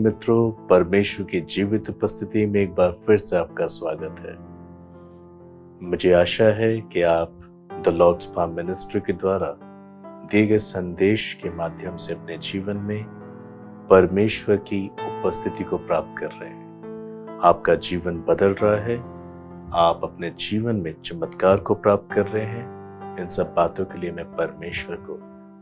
मित्रों, परमेश्वर की जीवित उपस्थिति में एक बार फिर से आपका स्वागत है। मुझे आशा है कि आप द लॉर्ड्स फार्म मिनिस्ट्री के द्वारा दिए गए संदेश के माध्यम से अपने जीवन में परमेश्वर की उपस्थिति को प्राप्त कर रहे हैं। आपका जीवन बदल रहा है, आप अपने जीवन में चमत्कार को प्राप्त कर रहे हैं। इन सब बातों के लिए मैं परमेश्वर को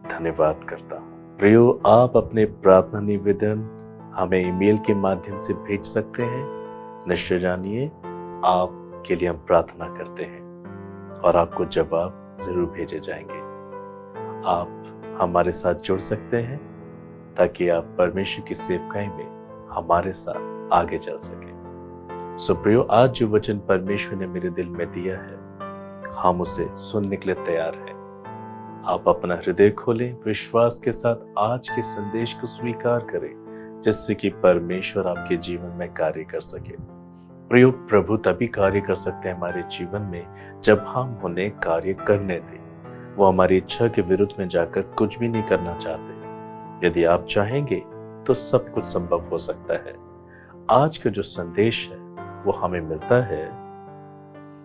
धन्यवाद करता हूँ। प्रियो, आप अपने प्रार्थना निवेदन हमें ईमेल के माध्यम से भेज सकते हैं। निश्चय जानिए, आपके लिए हम प्रार्थना करते हैं और आपको जवाब जरूर भेजे जाएंगे। आप हमारे साथ जुड़ सकते हैं ताकि आप परमेश्वर की सेवकाई में हमारे साथ आगे चल सके। सो प्रियो, आज जो वचन परमेश्वर ने मेरे दिल में दिया है, हम उसे सुनने के लिए तैयार हैं। आप अपना हृदय खोलें, विश्वास के साथ आज के संदेश को स्वीकार करें, जिससे कि परमेश्वर आपके जीवन में कार्य कर सके। प्रियो, प्रभु तभी कार्य कर सकते हैं हमारे जीवन में जब हम उन्हें कार्य करने दें। वो हमारी इच्छा के विरुद्ध में जाकर कुछ भी नहीं करना चाहते। यदि आप चाहेंगे तो सब कुछ संभव हो सकता है। आज का जो संदेश है वो हमें मिलता है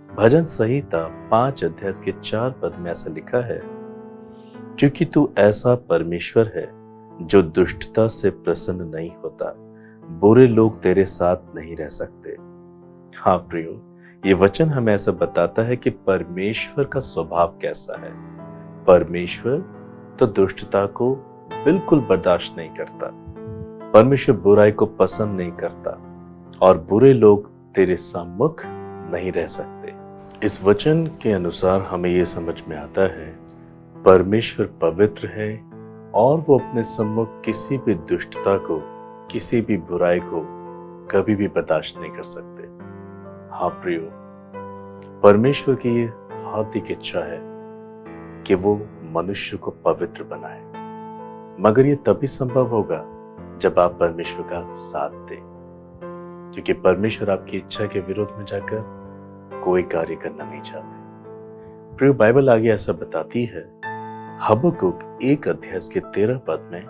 भजन संहिता 5 अध्याय के 4 पद में। ऐसा लिखा है, क्योंकि तू ऐसा परमेश्वर है जो दुष्टता से प्रसन्न नहीं होता, बुरे लोग तेरे साथ नहीं रह सकते। हाँ प्रियो, ये वचन हमें ऐसा बताता है कि परमेश्वर का स्वभाव कैसा है। परमेश्वर तो दुष्टता को बिल्कुल बर्दाश्त नहीं करता। परमेश्वर बुराई को पसंद नहीं करता और बुरे लोग तेरे सम्मुख नहीं रह सकते। इस वचन के अनुसार हमें यह समझ में आता है, परमेश्वर पवित्र है और वो अपने सम्मुख किसी भी दुष्टता को, किसी भी बुराई को कभी भी बर्दाश्त नहीं कर सकते। हाँ प्रियो, परमेश्वर की ये हार्दिक इच्छा है कि वो मनुष्य को पवित्र बनाए, मगर ये तभी संभव होगा जब आप परमेश्वर का साथ दें, क्योंकि परमेश्वर आपकी इच्छा के विरोध में जाकर कोई कार्य करना नहीं चाहते। प्रियो, बाइबल आगे ऐसा बताती है, हबक्कुक 1 अध्याय के 13 पद में,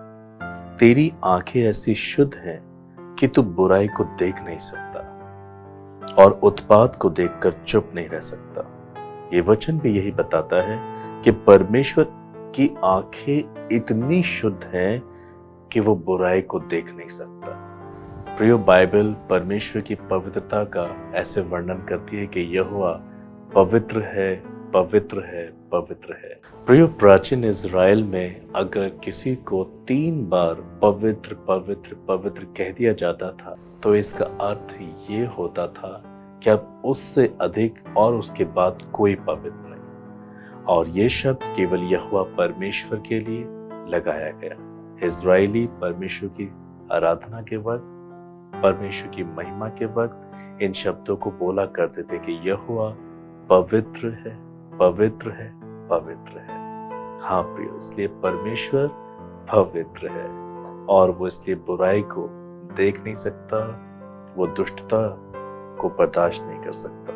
तेरी आंखें ऐसी शुद्ध हैं कि तू बुराई को देख नहीं सकता और उत्पात को देखकर चुप नहीं रह सकता। ये वचन भी यही बताता है कि परमेश्वर की आंखें इतनी शुद्ध हैं कि वो बुराई को देख नहीं सकता। प्रियो, बाइबल परमेश्वर की पवित्रता का ऐसे वर्णन करती है कि यहोवा पवित्र है, पवित्र है, पवित्र है। प्रियो, प्राचीन इज़राइल में अगर किसी को 3 बार पवित्र पवित्र पवित्र कह दिया जाता था तो इसका अर्थ ये होता था कि अब उससे अधिक और उसके बाद कोई पवित्र नहीं। और ये शब्द केवल यहोवा परमेश्वर के लिए लगाया गया। इज़राइली परमेश्वर की आराधना के वक्त, परमेश्वर की महिमा के वक्त इन शब्दों को बोला करते थे कि यहोवा पवित्र है, पवित्र है, पवित्र है। हाँ प्रियो, इसलिए परमेश्वर पवित्र है और वो इसलिए बुराई को देख नहीं सकता, वो दुष्टता को बर्दाश्त नहीं कर सकता,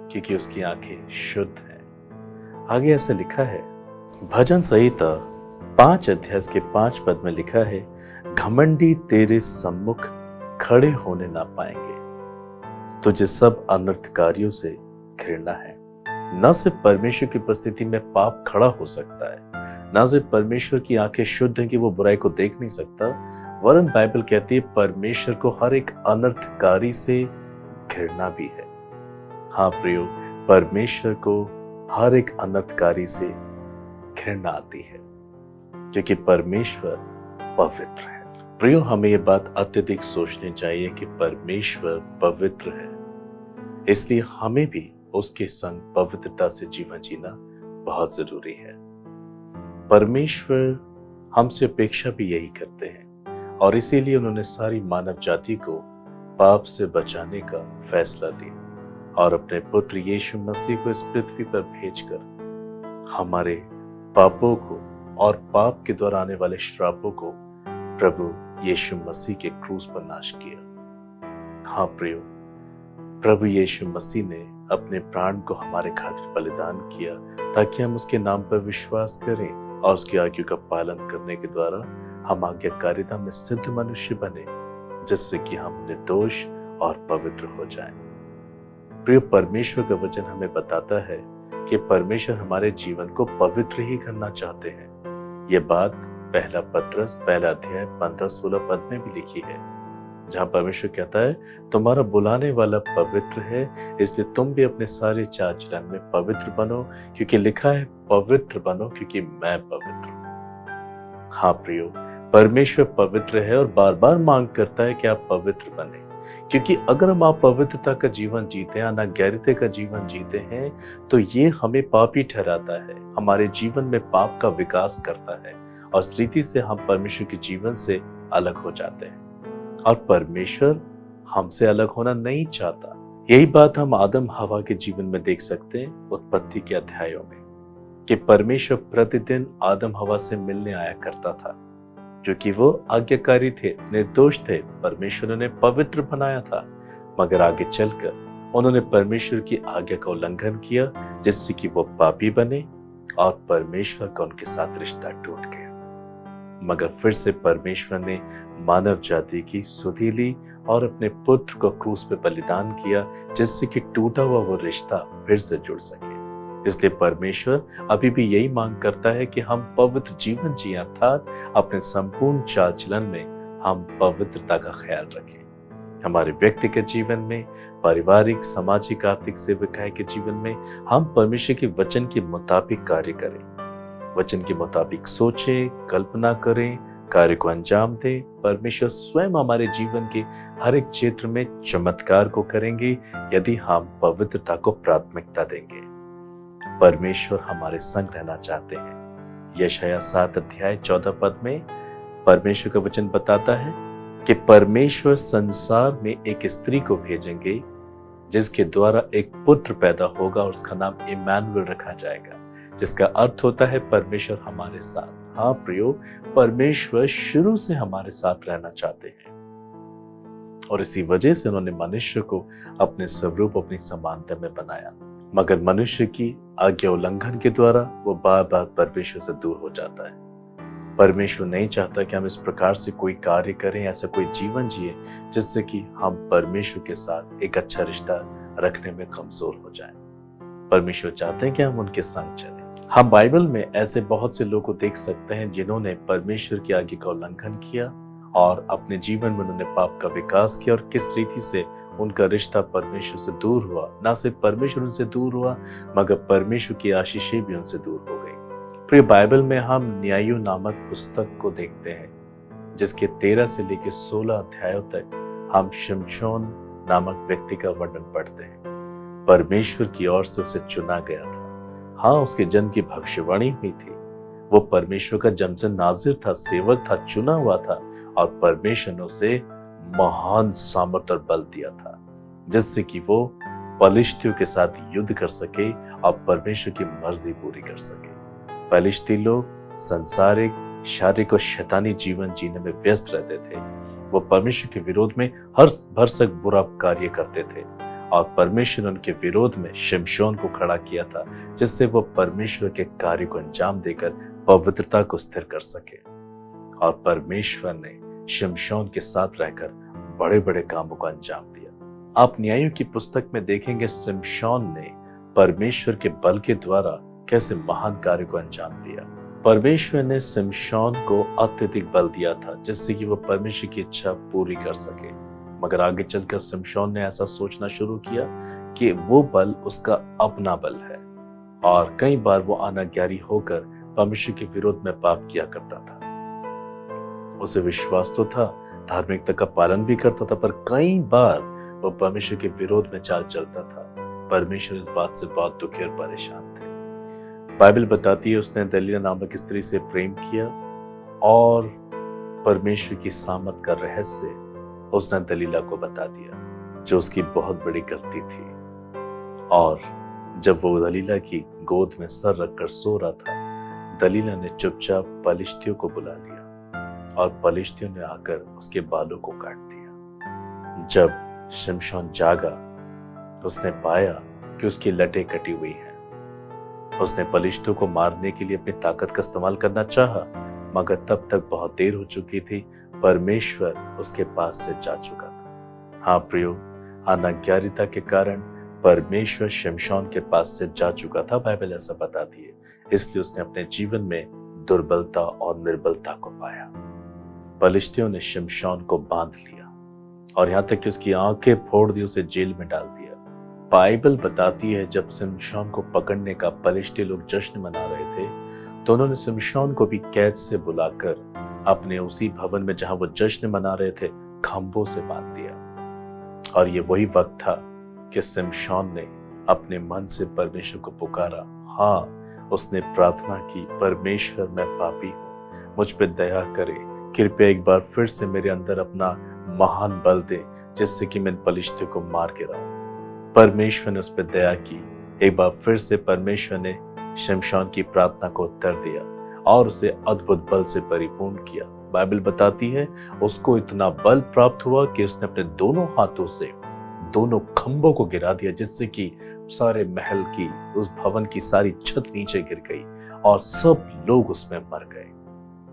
क्योंकि उसकी आंखें शुद्ध हैं। आगे ऐसा लिखा है, भजन संहिता 5 अध्याय के 5 पद में लिखा है, घमंडी तेरे सम्मुख खड़े होने ना पाएंगे, तुझे सब अनर्थकारियों से घृणा है। न सिर्फ परमेश्वर की उपस्थिति में पाप खड़ा हो सकता है, न सिर्फ परमेश्वर की आंखें शुद्ध हैं कि वो बुराई को देख नहीं सकता, वरन बाइबल कहती है परमेश्वर को हर एक अनर्थकारी से घृणा भी है। हाँ प्रियो, परमेश्वर को हर एक अनर्थकारी से घृणा आती है, क्योंकि परमेश्वर पवित्र है। प्रियो, हमें ये बात अत्यधिक सोचनी चाहिए कि परमेश्वर पवित्र है, इसलिए हमें भी उसके संग पवित्रता से जीवन जीना बहुत जरूरी है। परमेश्वर हमसे अपेक्षा भी यही करते हैं और इसीलिए उन्होंने सारी मानव जाति को पाप से बचाने का फैसला लिया और अपने पुत्र यीशु मसीह को इस पृथ्वी पर भेजकर हमारे पापों को और पाप के द्वारा आने वाले श्रापों को प्रभु यीशु मसीह के क्रूस पर नाश किया। हाँ प्रियो, प्रभु यीशु मसीह ने अपने प्राण को हमारे खातिर बलिदान किया ताकि हम उसके नाम पर विश्वास करें और उसकी आज्ञा का पालन करने के द्वारा हम आज्ञाकारिता में सिद्ध मनुष्य बने जिससे कि हम निर्दोष और पवित्र हो जाएं। प्रिय, परमेश्वर का वचन हमें बताता है कि परमेश्वर हमारे जीवन को पवित्र ही करना चाहते हैं। ये बात पहला पत्रस पहला अध्याय 15-16 पद में भी लिखी है, जहां परमेश्वर कहता है, तुम्हारा बुलाने वाला पवित्र है, इसलिए तुम भी अपने सारे चाल चलन में पवित्र बनो, क्योंकि लिखा है, पवित्र बनो क्योंकि मैं पवित्र हूं। हाँ प्रियो, परमेश्वर पवित्र है और बार बार मांग करता है कि आप पवित्र बने, क्योंकि अगर हम आप पवित्रता का जीवन जीते हैं, अनाज्ञारिता का जीवन जीते हैं, तो ये हमें पापी ठहराता है, हमारे जीवन में पाप का विकास करता है और इस रीति से हम परमेश्वर के जीवन से अलग हो जाते हैं। और परमेश्वर हमसे अलग होना नहीं चाहता। यही बात हम आदम हवा के जीवन में देख सकते हैं उत्पत्ति के अध्यायों में, कि परमेश्वर प्रतिदिन आदम हवा से मिलने आया करता था, क्योंकि वो आज्ञाकारी थे, निर्दोष थे, परमेश्वर ने उन्हें पवित्र बनाया था। मगर आगे चलकर उन्होंने परमेश्वर की आज्ञा का उल्लंघन किया, जिससे कि वो पापी बने और परमेश्वर का उनके साथ रिश्ता टूट गया। मगर फिर से परमेश्वर ने मानव जाति की सुधि ली और अपने पुत्र को क्रूस पे बलिदान किया, जिससे कि टूटा हुआ वो रिश्ता फिर से जुड़ सके। इसलिए परमेश्वर अभी भी यही मांग करता है कि हम पवित्र जीवन जिए, अर्थात अपने संपूर्ण चाल चलन में हम पवित्रता का ख्याल रखें। हमारे व्यक्तिगत जीवन में, पारिवारिक, सामाजिक, आर्थिक, सेवकाई के जीवन में हम परमेश्वर के वचन के मुताबिक कार्य करें, वचन के मुताबिक सोचें, कल्पना करें, कार्य को अंजाम दें। परमेश्वर स्वयं हमारे जीवन के हर एक क्षेत्र में चमत्कार को करेंगे यदि हम पवित्रता को प्राथमिकता देंगे। परमेश्वर हमारे संग रहना चाहते हैं। यशायाह 7 अध्याय 14 पद में परमेश्वर का वचन बताता है कि परमेश्वर संसार में एक स्त्री को भेजेंगे, जिसके द्वारा एक पुत्र पैदा होगा और उसका नाम इम्मानुएल रखा जाएगा, जिसका अर्थ होता है परमेश्वर हमारे साथ। हाँ प्रियो, परमेश्वर शुरू से हमारे साथ रहना चाहते हैं और इसी वजह से उन्होंने मनुष्य को अपने स्वरूप, अपनी समानता में बनाया। मगर मनुष्य की आज्ञा उल्लंघन के द्वारा वो बार बार परमेश्वर से दूर हो जाता है। परमेश्वर नहीं चाहता कि हम इस प्रकार से कोई कार्य करें, ऐसा कोई जीवन जिए जिससे कि हम परमेश्वर के साथ एक अच्छा रिश्ता रखने में कमजोर हो जाएं। परमेश्वर चाहते हैं कि हम उनके संग चलें। हम बाइबल में ऐसे बहुत से लोगों को देख सकते हैं जिन्होंने परमेश्वर की आज्ञा का उल्लंघन किया और अपने जीवन में उन्होंने पाप का विकास किया और किस रीति से उनका रिश्ता परमेश्वर से दूर हुआ। न सिर्फ परमेश्वर उनसे दूर हुआ, मगर परमेश्वर की आशीषें भी उनसे दूर हो गई। प्रिय, बाइबल में हम न्यायों नामक पुस्तक को देखते हैं, जिसके 13 से लेकर 16 अध्यायों तक हम शिमशोन नामक व्यक्ति का वर्णन पढ़ते हैं। परमेश्वर की ओर से उसे चुना गया था। हाँ, उसके जन्म की भविष्यवाणी हुई थी। वो परमेश्वर का जमसे नाजिर था, सेवक था, चुना हुआ था और परमेश्वर ने उसे महान सामर्थ्य और बल दिया था, जिससे कि वो पलिश्तियों के साथ युद्ध कर सके और परमेश्वर की मर्जी पूरी कर सके। पलिश्ती लोग सांसारिक, शारीरिक और शैतानी जीवन जीने में व्यस्त रहते थे। वो परमेश्वर के विरोध में हर भरसक बुरा कार्य करते थे और परमेश्वर ने उनके विरोध में शिमशोन को खड़ा किया था, जिससे वो परमेश्वर के कार्य को अंजाम देकर पवित्रता को स्थिर कर सके। और परमेश्वर ने शिमशोन के साथ रहकर बड़े बड़े कामों को अंजाम दिया। आप न्यायों की पुस्तक में देखेंगे शिमशोन ने परमेश्वर के बल के द्वारा कैसे महान कार्य को अंजाम दिया। परमेश्वर ने शिमशोन को अत्यधिक बल दिया था, जिससे कि वो परमेश्वर की इच्छा पूरी कर सके। मगर आगे चलकर शिमशोन ने ऐसा सोचना शुरू किया कि वो बल उसका अपना बल है और कई बार वो अनाज्ञारी होकर परमेश्वर के विरोध में पाप किया करता था। उसे विश्वास तो था, धार्मिकता का पालन भी करता था, पर कई बार वो परमेश्वर के विरोध में चाल चलता था। परमेश्वर इस बात से बहुत दुखी और परेशान थे। बाइबल बताती है उसने दलीला नामक स्त्री से प्रेम किया और परमेश्वर की सामत का रहस्य उसने दलीला को बता दिया, जो उसकी बहुत बड़ी गलती थी। और जब वो दलीला की गोद में सर रखकर सो रहा था, दलीला ने चुपचाप पलिश्तियों को बुला लिया और पलिश्तियों ने आकर उसके बालों को काट दिया। जब शिमशोन जागा, उसने पाया कि उसकी लटें कटी हुई हैं। उसने पलिश्तियों को मारने के लिए अपनी ताकत का इस्तेमाल करना चाहा, मगर तब तक बहुत देर हो चुकी थी। परमेश्वर उसके पास से जा चुका था। हाँ प्रियो, अनाज्ञारिता के कारण परमेश्वर शिमशोन के पास से जा चुका था, बाइबल ऐसा बताती है। इसलिए उसने अपने जीवन में दुर्बलता और निर्बलता को पाया। पलिश्तियों ने शिमशोन को बांध लिया और यहां तक कि उसकी आंखें फोड़ दी, उसे जेल में डाल दिया। बाइबल बताती है जब शिमशोन को पकड़ने का पलिश्ती लोग जश्न मना रहे थे तो उन्होंने शिमशोन को भी कैद से बुलाकर अपने उसी भवन में जहां वो जश्न मना रहे थे खंभों से बांध दिया। और ये वही वक्त था कि शिमशोन ने अपने मन से परमेश्वर को पुकारा। हाँ, उसने प्रार्थना की, परमेश्वर मैं पापी हूं, मुझ पे दया करे, कृपया एक बार फिर से मेरे अंदर अपना महान बल दे जिससे कि मैं पलिश्तियों को मार गिराऊं। परमेश्वर ने उस पर दया की। एक बार फिर से परमेश्वर ने शिमशोन की प्रार्थना को उत्तर दिया और उसे अद्भुत बल से परिपूर्ण किया। बाइबल बताती है उसको इतना बल प्राप्त हुआ कि उसने अपने दोनों हाथों से दोनों खंभों को गिरा दिया, जिससे कि सारे महल की, उस भवन की सारी छत नीचे गिर गई और सब लोग उसमें मर गए।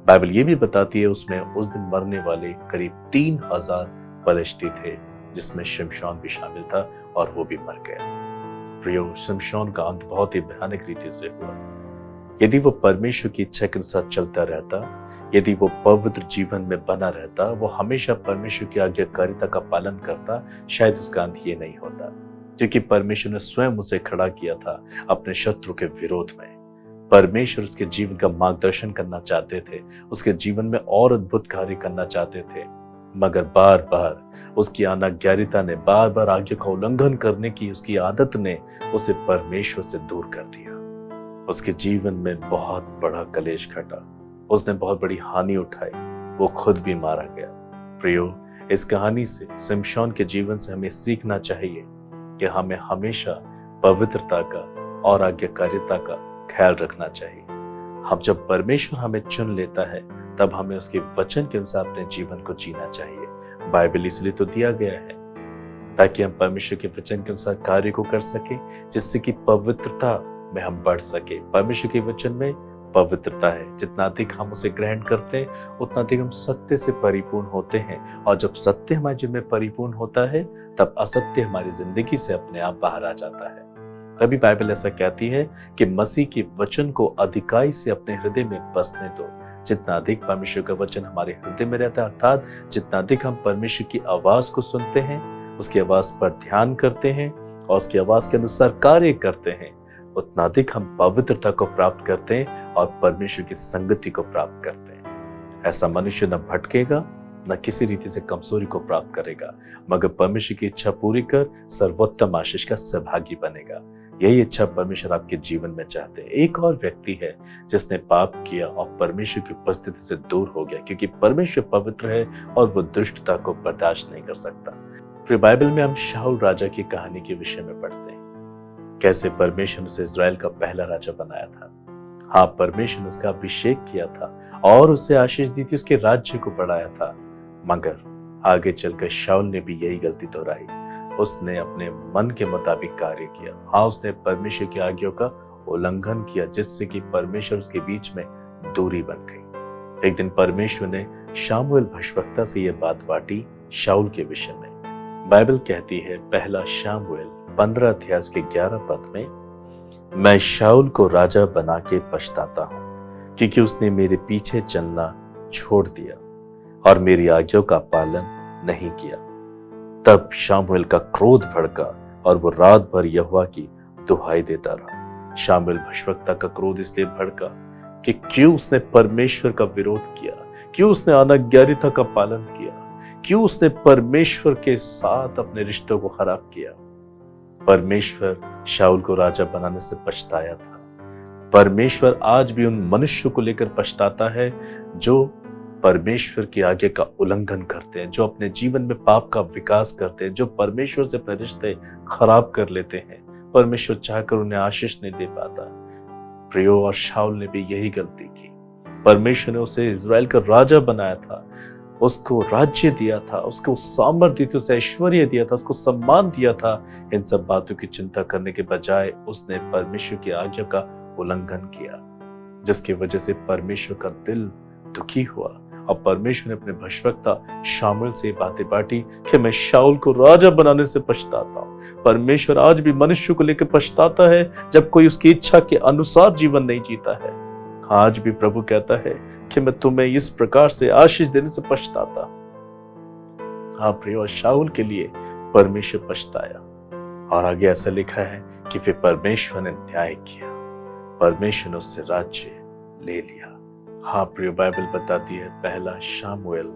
बाइबल ये भी बताती है उसमें उस दिन मरने वाले करीब 3000 पलिश्ती थे, जिसमें शिमशोन भी शामिल था और वो भी मर गया। प्रियो, शिमशोन का अंत बहुत ही भयानक रीति से हुआ। यदि वो परमेश्वर की इच्छा के अनुसार चलता रहता, यदि वो पवित्र जीवन में बना रहता, वो हमेशा परमेश्वर की आज्ञाकारिता का पालन करता, शायद उसका अंत ये नहीं होता, क्योंकि परमेश्वर ने स्वयं उसे खड़ा किया था अपने शत्रु के विरोध में। परमेश्वर उसके जीवन का मार्गदर्शन करना चाहते थे, उसके जीवन में और अद्भुत कार्य करना चाहते थे, मगर बार बार उसकी अनाज्ञारिता ने, बार बार आज्ञा का उल्लंघन करने की उसकी आदत ने उसे परमेश्वर से दूर कर दिया। उसके जीवन में बहुत बड़ा कलेश घटा, उसने बहुत बड़ी हानि उठाई, वो खुद भी मारा गया। प्रियो, इस कहानी से, शिमशोन के जीवन से हमें सीखना चाहिए कि हमें हमेशा पवित्रता का और आज्ञाकारिता का ख्याल रखना चाहिए। हम जब परमेश्वर हमें चुन लेता है तब हमें उसके वचन के अनुसार अपने जीवन को जीना चाहिए। बाइबल इसलिए तो दिया गया है ताकि हम परमेश्वर के वचन के अनुसार कार्य को कर सके, जिससे कि पवित्रता में हम बढ़ सके। परमेश्वर के वचन में पवित्रता है, जितना अधिक हम उसे ग्रहण करते हैं उतना अधिक हम सत्य से परिपूर्ण होते हैं, और जब सत्य हमारे जीवन में परिपूर्ण होता है तब असत्य हमारी जिंदगी से अपने आप बाहर आ जाता है। तभी बाइबल ऐसा कहती है कि मसीह के वचन को अधिकाई से अपने हृदय में बसने दो। जितना अधिक परमेश्वर का वचन हमारे हृदय में रहता है, अर्थात जितना अधिक हम परमेश्वर की आवाज को सुनते हैं, उसकी आवाज पर ध्यान करते हैं और उसकी आवाज के अनुसार कार्य करते हैं, उतना अधिक हम पवित्रता को प्राप्त करते हैं और परमेश्वर की संगति को प्राप्त करते हैं। ऐसा मनुष्य न भटकेगा, न किसी रीति से कमजोरी को प्राप्त करेगा, मगर परमेश्वर की इच्छा पूरी कर सर्वोत्तम आशीष का सहभागी बनेगा। यही इच्छा परमेश्वर आपके जीवन में चाहते हैं। एक और व्यक्ति है जिसने पाप किया और परमेश्वर की उपस्थिति से दूर हो गया, क्योंकि परमेश्वर पवित्र है और वो दुष्टता को बर्दाश्त नहीं कर सकता। फिर बाइबल में हम शाऊल राजा की कहानी के विषय में पढ़ते हैं, कैसे परमेश्वर ने उसे इजराइल का पहला राजा बनाया था। हाँ, परमेश्वर ने उसका अभिषेक किया था और उसे आशीष दी थी, उसके राज्य को बढ़ाया था, मगर आगे चलकर शाऊल ने भी यही गलती दोहराई। उसने अपने मन के मुताबिक कार्य किया। हाँ, उसने परमेश्वर की आज्ञा का उल्लंघन किया, जिससे कि परमेश्वर उसके बीच में दूरी बन गई। एक दिन परमेश्वर ने शामुएल भविष्यवक्ता से यह बात बांटी शाऊल के विषय में। बाइबल कहती है, पहला शामुएल 15 अध्याय के 11 पद में, मैं शाऊल को राजा बना के पछताता हूं, क्योंकि उसने मेरे पीछे चलना छोड़ दिया और मेरी आज्ञा का पालन नहीं किया। तब शामुएल का क्रोध भड़का और वो रात भर यहोवा की दुहाई देता रहा। शामुएल भविष्यवक्ता का क्रोध इसलिए भड़का कि क्यों उसने परमेश्वर का विरोध किया, क्यों उसने अनाज्ञारिता का पालन किया, क्यों उसने परमेश्वर के साथ अपने रिश्तों को खराब किया। परमेश्वर शाऊल को राजा बनाने से पछताया था। परमेश्वर आज भी उन मनुष्यों को लेकर पछताता है जो परमेश्वर की आज्ञा का उल्लंघन करते हैं, जो अपने जीवन में पाप का विकास करते हैं, जो परमेश्वर से अपने रिश्ते खराब कर लेते हैं। परमेश्वर चाहकर उन्हें आशीष नहीं दे पाता। प्रियो, और शाऊल ने भी यही गलती की। परमेश्वर ने उसे इजराइल का राजा बनाया था, उसको राज्य दिया था, उसको सामर्थ्य दी थी, उसे ऐश्वर्य दिया था, उसको सम्मान दिया था। इन सब बातों की चिंता करने के बजाय उसने परमेश्वर की आज्ञा का उल्लंघन किया, जिसकी वजह से परमेश्वर का दिल दुखी हुआ और परमेश्वर ने अपने भविष्यवक्ता शामुएल से ये बातें बांटी कि मैं शाऊल को राजा बनाने से पछताता हूँ। परमेश्वर आज भी मनुष्य को लेकर पछताता है जब कोई उसकी इच्छा के अनुसार जीवन नहीं जीता है। आज भी प्रभु कहता है कि मैं तुम्हें इस प्रकार से आशीष देने से पछताता। हाँ प्रियो, शाऊल के लिए परमेश्वर पछताया और आगे ऐसा लिखा है कि फिर परमेश्वर ने न्याय किया, परमेश्वर ने उससे राज्य ले लिया। हाँ प्रियो, बाइबल बताती है पहला शामुएल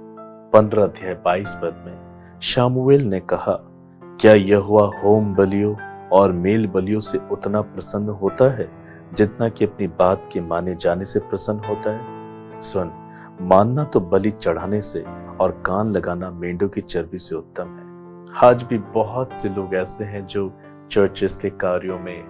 15 अध्याय 22 पद में शामुएल ने कहा, क्या यहोवा होम बलियों और मेल बलियों से उतना प्रसन्न होता है जितना कि अपनी बात के माने जाने से प्रसन्न होता है? सुन, मानना तो बलि चढ़ाने से और कान लगाना मेंढों की चर्बी से उत्तम है। आज भी बहुत से लोग ऐसे हैं जो चर्चेस के कार्यों में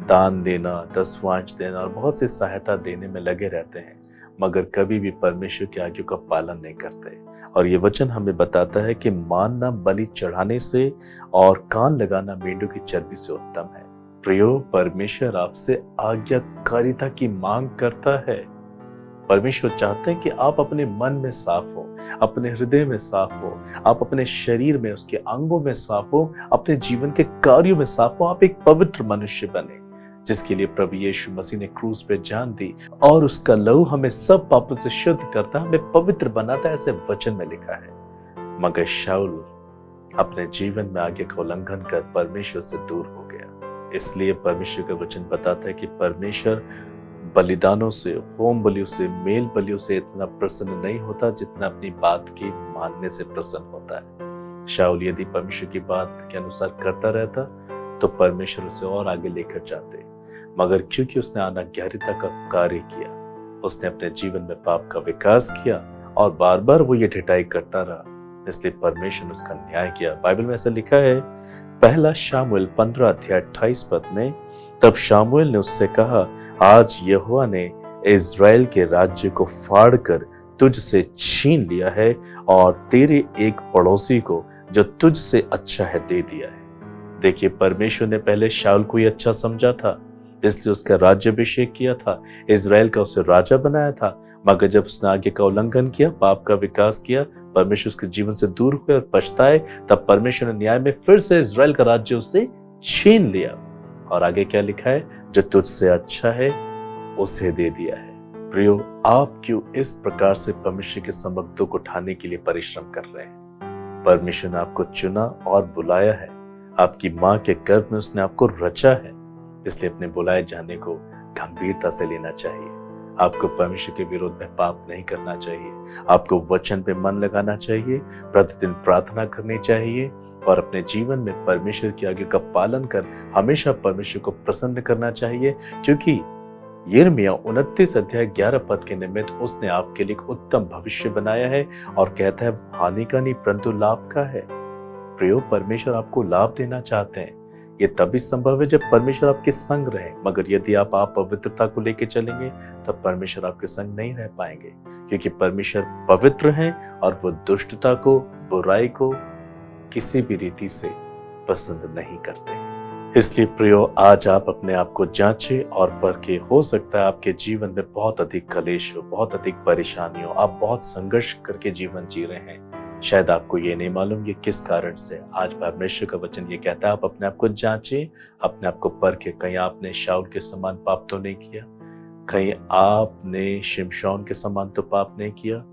दान देना, दसवांश देना और बहुत सी सहायता देने में लगे रहते हैं, मगर कभी भी परमेश्वर की आज्ञा का पालन नहीं करते। और ये वचन हमें बताता है कि मानना बलि चढ़ाने से और कान लगाना मेंढों की चर्बी से उत्तम है। प्रियो, परमेश्वर आपसे आज्ञाकारिता की मांग करता है। परमेश्वर चाहते हैं कि आप अपने मन में साफ हो, अपने हृदय में साफ हो, आप अपने शरीर में, उसके अंगों में साफ हो, अपने जीवन के कार्यों में साफ हो, आप एक पवित्र मनुष्य बने, जिसके लिए प्रभु यीशु मसीह ने क्रूस पे जान दी और उसका लहू हमें सब पापों से शुद्ध करता, हमें पवित्र बनाता, ऐसे वचन में लिखा है। मगर शाऊल अपने जीवन में आगे का उल्लंघन कर परमेश्वर से दूर हो गया। इसलिए परमेश्वर का वचन बताता है कि परमेश्वर बलिदानों से, होम बलियों से, मेल बलियों से इतना प्रसन्न नहीं होता जितना अपनी बात की मानने से प्रसन्न होता है। शाऊल यदि परमेश्वर की बात के अनुसार करता रहता तो परमेश्वर उसे और आगे लेकर जाते, मगर क्योंकि उसने अनाज्ञाकारिता का कार्य किया, उसने अपने जीवन में पाप का विकास किया और बार बार वो ये ढिठाई करता रहा, इसलिए परमेश्वर ने उसका न्याय किया। बाइबल में ऐसा लिखा है पहला शामुएल 15 अध्याय 28 पद में, तब शामुएल ने उससे कहा, आज यहोवा ने इज़राइल के राज्य को फाड़कर तुझसे छीन लिया है और तेरे एक पड़ोसी को जो तुझसे अच्छा है दे दिया है। देखिए, परमेश्वर ने पहले शाऊल को ही अच्छा समझा था, इसलिए उसका राज्याभिषेक किया था, इज़राइल का उसे राजा बनाया था। मगर जब उसने आगे का उल्लंघन किया, पाप का विकास किया, परमेश्वर उसके जीवन से दूर हुए और पछताए, तब परमेश्वर ने न्याय में फिर से इज़राइल का राज्य उससे छीन लिया। और आगे क्या लिखा है, जो तुझसे अच्छा है उसे दे दिया है। प्रियो, आप क्यों इस प्रकार से परमेश्वर के सम्मुख दुख उठाने के लिए परिश्रम कर रहे हैं? परमेश्वर ने आपको चुना और बुलाया है, आपकी माँ के गर्भ में उसने आपको रचा है, इसलिए अपने बुलाए जाने को गंभीरता से लेना चाहिए। आपको परमेश्वर के विरोध में पाप नहीं करना चाहिए, आपको वचन पे मन लगाना चाहिए, प्रतिदिन प्रार्थना करनी चाहिए और अपने जीवन में परमेश्वर की आज्ञा का पालन कर हमेशा परमेश्वर को प्रसन्न करना चाहिए, क्योंकि यिर्मयाह 29 अध्याय 11 पद के निमित्त उसने आपके लिए एक उत्तम भविष्य बनाया है और कहता है हानि का नहीं परंतु लाभ का है। प्रियो, परमेश्वर आपको लाभ देना चाहते हैं। ये तभी संभव है जब परमेश्वर आपके संग रहे, मगर यदि आप पवित्रता को लेकर चलेंगे तब परमेश्वर आपके संग नहीं रह पाएंगे, क्योंकि परमेश्वर पवित्र हैं और वो दुष्टता को, बुराई को किसी भी रीति से पसंद नहीं करते। इसलिए प्रियो, आज आप अपने आप को जांचें और परखें। हो सकता है आपके जीवन में बहुत अधिक कलेश हो, बहुत अधिक परेशानी हो, आप बहुत संघर्ष करके जीवन जी रहे हैं, शायद आपको ये नहीं मालूम ये किस कारण से। आज परमेश्वर का वचन ये कहता है आप अपने आप को जांचें, अपने आप को परखें। कहीं आपने शाऊल के समान पाप तो नहीं किया, कहीं आपने शिमशोन के समान तो पाप नहीं किया।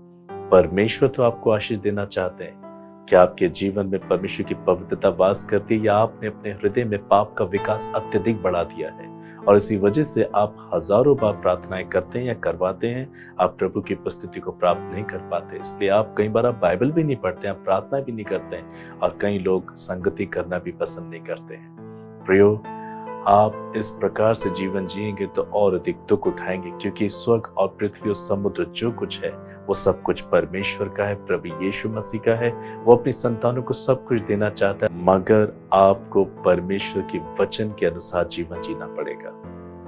परमेश्वर तो आपको आशीष देना चाहते हैं। क्या आपके जीवन में परमेश्वर की पवित्रता वास करती है, या आपने अपने हृदय में पाप का विकास अत्यधिक बढ़ा दिया है और इसी वजह से आप हजारों बार प्रार्थनाएं करते हैं या करवाते हैं, आप प्रभु की उपस्थिति को प्राप्त नहीं कर पाते। इसलिए आप कई बार बाइबल भी नहीं पढ़ते हैं, प्रार्थना भी नहीं करते हैं और कई लोग संगति करना भी पसंद नहीं करते हैं। प्रियो, आप इस प्रकार से जीवन जिएंगे तो और अधिक दुख उठाएंगे, क्योंकि स्वर्ग और पृथ्वी और समुद्र जो कुछ है वो सब कुछ परमेश्वर का है, प्रभु यीशु मसीह का है। वो अपनी संतानों को सब कुछ देना चाहता है, मगर आपको परमेश्वर के वचन के अनुसार जीवन जीना पड़ेगा।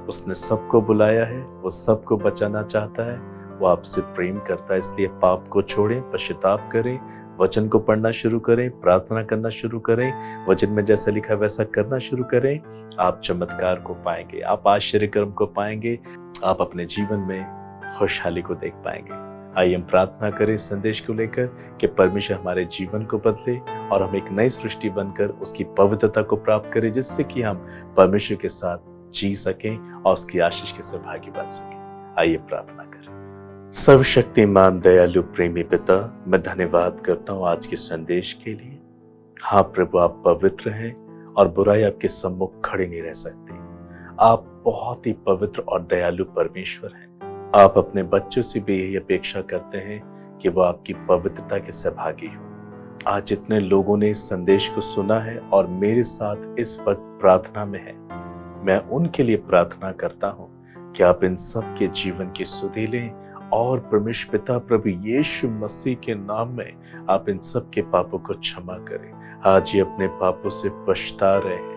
उसने सबको बुलाया है, वो सबको बचाना चाहता है, वो आपसे प्रेम करता है। इसलिए पाप को छोड़ें, पश्चाताप करें, वचन को पढ़ना शुरू करें, प्रार्थना करना शुरू करें, वचन में जैसा लिखा है वैसा करना शुरू करें। आप चमत्कार को पाएंगे, आप आश्चर्य कर्म को पाएंगे, आप अपने जीवन में खुशहाली को देख पाएंगे। आइए हम प्रार्थना करें इस संदेश को लेकर कि परमेश्वर हमारे जीवन को बदले और हम एक नई सृष्टि बनकर उसकी पवित्रता को प्राप्त करें, जिससे कि हम परमेश्वर के साथ जी सकें और उसकी आशीष के सहभागी बन सकें। आइए प्रार्थना करें। सर्वशक्तिमान दयालु प्रेमी पिता, मैं धन्यवाद करता हूँ आज के संदेश के लिए। हाँ प्रभु, आप पवित्र हैं और बुराई आपके सम्मुख खड़े नहीं रह सकती। आप बहुत ही पवित्र और दयालु परमेश्वर हैं। आप अपने बच्चों से भी यही अपेक्षा करते हैं कि वो आपकी पवित्रता के सहभागी हो। आज जितने लोगों ने इस संदेश को सुना है और मेरे साथ इस वक्त प्रार्थना में है, मैं उनके लिए प्रार्थना करता हूँ कि आप इन सब के जीवन की सुधि लें और परमेश्वर पिता प्रभु यीशु मसीह के नाम में आप इन सब के पापों को क्षमा करें। आज ये अपने पापों से पछता रहे हैं।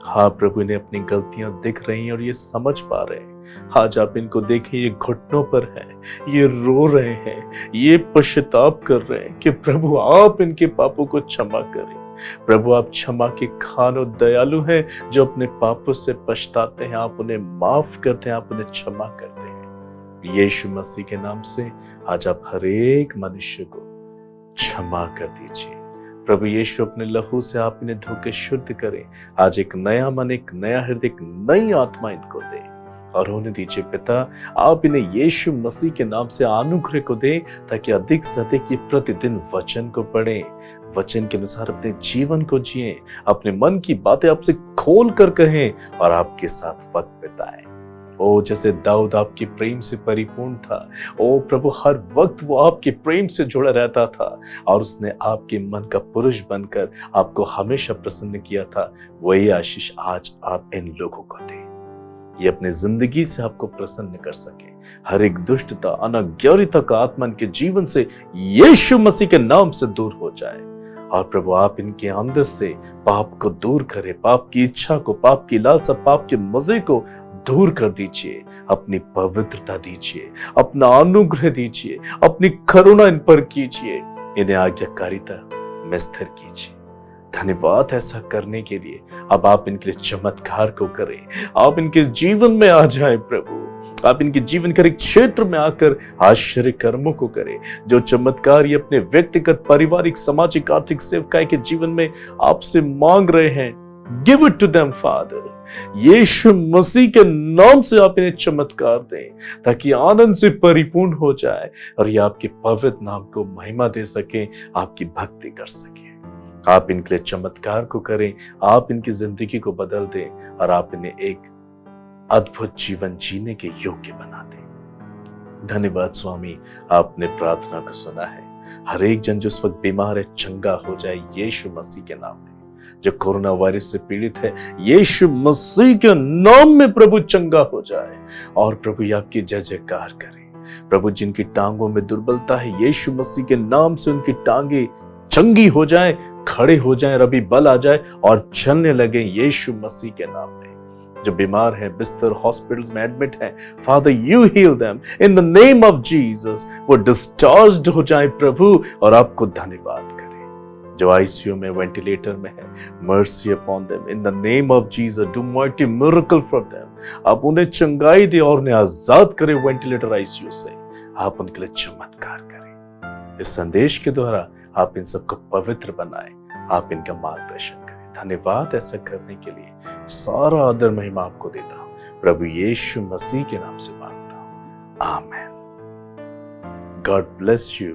हाँ प्रभु, इन्हें अपनी गलतियां दिख रही हैं और ये समझ पा रहे हैं। आज आप इनको देखें, ये घुटनों पर हैं, ये रो रहे हैं, ये पश्चाताप कर रहे हैं कि प्रभु आप इनके पापों को क्षमा करें। प्रभु आप क्षमा के खान और दयालु हैं, जो अपने पापों से पछताते हैं। आप उन्हें माफ करते हैं, आप उन्हें क्षमा करते हैं। यीशु मसीह के नाम से आज आप हर एक मनुष्य को क्षमा कर दीजिए। प्रभु यीशु अपने लहू से आप इन्हें धो के शुद्ध करें। आज एक नया मन, एक नया हृदय, एक नई आत्मा इनको दे और होने दीजिए पिता। आप इन्हें यीशु मसीह के नाम से अनुग्रह को दें, ताकि अधिक से अधिक ये प्रतिदिन वचन को पढ़ें, वचन के अनुसार अपने जीवन को जिएं, अपने मन की बातें आपसे खोल कर कहें और आपके साथ वक्त बिताएं। ओ जैसे दाऊद आपके प्रेम से परिपूर्ण था, ओ प्रभु हर वक्त वो आपके प्रेम से जुड़ा रहता था और उसने आपके मन का पुरुष बनकर आपको हमेशा प्रसन्न किया था। वही आशीष आज आप इन लोगों को दें, ये अपने जिंदगी से आपको प्रसन्न कर सके। हर एक दुष्टता, अनाज्ञारिता का आत्मा इनके जीवन से यीशु मसीह के नाम से दूर हो जाए और प्रभु आप इनके अंदर से पाप को दूर करें, पाप की इच्छा को, पाप की लालसा, पाप के मजे को दूर कर दीजिए। अपनी पवित्रता दीजिए, अपना अनुग्रह दीजिए, अपनी करुणा इन पर कीजिए, इन्हें आज्ञाकारिता में स्थिर कीजिए। धन्यवाद ऐसा करने के लिए। अब आप इनके लिए चमत्कार को करें, आप इनके जीवन में आ जाएं प्रभु। आप इनके जीवन के एक क्षेत्र में आकर आश्चर्य कर्मों को करें। जो चमत्कार ये अपने व्यक्तिगत, पारिवारिक, सामाजिक, आर्थिक सेवकाई के जीवन में आपसे मांग रहे हैं, give it to them father. Yeshu Masih के नाम से आप इन्हें चमत्कार दें, ताकि आनंद से परिपूर्ण हो जाए और ये आपके पवित्र नाम को महिमा दे सके, आपकी भक्ति कर सके। आप इनके लिए चमत्कार को करें, आप इनकी जिंदगी को बदल दें और आप इन्हें एक अद्भुत जीवन जीने के योग्य बना दें। धन्यवाद स्वामी, आपने प्रार्थना को सुना है। हर एक जन जो इस वक्त बीमार है, चंगा हो जाए यीशु मसीह के नाम में। जो कोरोना वायरस से पीड़ित है, यीशु मसीह के नाम में प्रभु चंगा हो जाए और प्रभु ये आपकी जय जयकार करें। प्रभु जिनकी टांगों में दुर्बलता है, यीशु मसीह के नाम से उनकी टांगे चंगी हो जाए, खड़े हो जाए, रबी बल आ जाए और चलने लगे यीशु मसीह के नाम में। जो बीमार है, बिस्तर हॉस्पिटल्स में एडमिट है, father you heal them in the name of Jesus. वो डिस्चार्ज्ड हो जाए प्रभु और आपको धन्यवाद करें। जो आईसीयू में, वेंटिलेटर में है, mercy upon them in the name of Jesus. Do mighty miracle for them. आप उन्हें चंगाई दे और उन्हें आजाद करें वेंटिलेटर, आईसीयू से। आप उनके लिए चमत्कार करें। इस संदेश के द्वारा आप इन सबको पवित्र बनाएं, आप इनका मार्गदर्शन करें। धन्यवाद ऐसा करने के लिए। सारा आदर महिमा आपको देता हूं, प्रभु यीशु मसीह के नाम से मांगता हूं, आमीन। God bless you.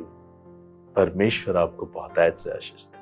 परमेश्वर आपको बहुत आशीष दे।